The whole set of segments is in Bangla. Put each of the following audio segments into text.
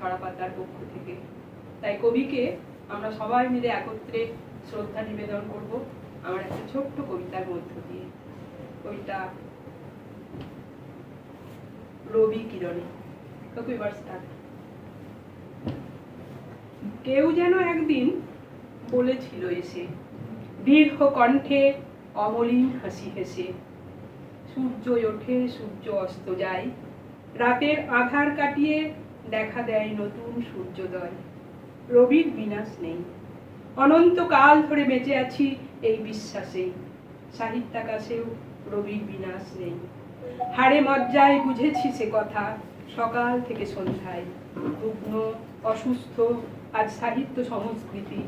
ছড়া পাতার পক্ষ থেকে। তাই কবিকে আমরা সবাই মিলে একত্রে শ্রদ্ধা নিবেদন করব আমার একটা ছোট্ট কবিতার মধ্য দিয়ে। কবিতা রবি কিরণে। এবার স্টার্ট। কেউ যেন একদিন বলেছিল এসে, দীর্ঘ কণ্ঠে অমলিন হাসি হেসে, সূর্য ওঠে সূর্য অস্ত যায়, রাতের আধার কাটিয়ে দেখা দেয় নতুন সূর্যোদয়। রবির বিনাশ নেই, অনন্তকাল ধরে বেঁচে আছি এই বিশ্বাসেই, সাহিত্যাকাশেও রবির বিনাশ নেই। হাড়ে মজ্জায় বুঝেছি সে কথা সকাল থেকে সন্ধ্যায়। রুগ্ন অসুস্থ আজ সাহিত্য সংস্কৃতি,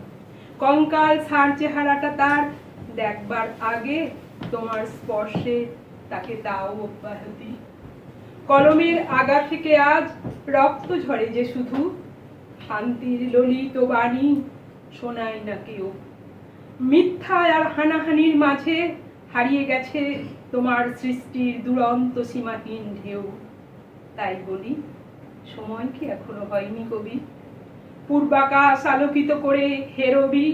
কঙ্কাল সার চেহারাটা তার দেখবার আগে তোমার স্পর্শে তাকে দাও অব্যাহতি। কলমের আগা থেকে আজ রক্ত ঝরে যে শুধু, শান্তির ললিত বাণী শোনায় না কেউ। মিথ্যা আর হানাহানির মাঝে হারিয়ে গেছে তোমার সৃষ্টির দুরন্ত সীমাহীন ঢেউ। তাই বলি, সময় কি এখনো হয়নি কবি? পূর্বাকাশ আলোকিত করে হে রবি,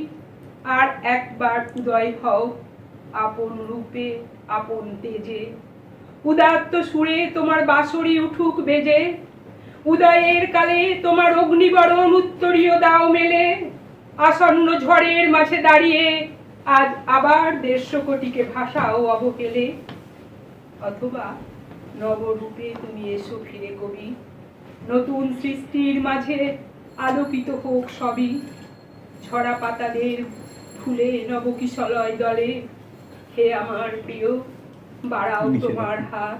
আর একবার উদয় হও আপন রূপে আপন তেজে। উদাত্ত সুরে তোমার বাঁশরি উঠুক বেজে, উদয়ের কালে তোমার অগ্নিবরণ উত্তরীয় দাও মেলে। আসন্ন ঝড়ের মাঝে দাঁড়িয়ে আজ আবার 150 কোটিকে ভাষাও অবহেলে। অথবা নবরূপে তুমি এসো ফিরে কবি, নতুন সৃষ্টির মাঝে আলোকিত হোক সবই। ঝরা পাতাদের ফুলে নবকিশলয় দলে, হে আমার প্রিয় বাড়াও তোমার হাত।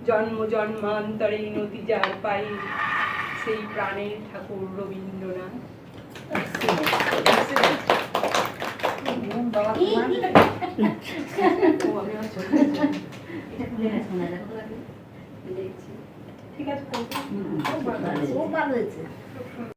জন্ম জন্মান্তরে নদী যার পায়ে, সেই প্রাণের ঠাকুর রবীন্দ্রনাথ। ঠিক আছে, খুব ভালো হয়েছে।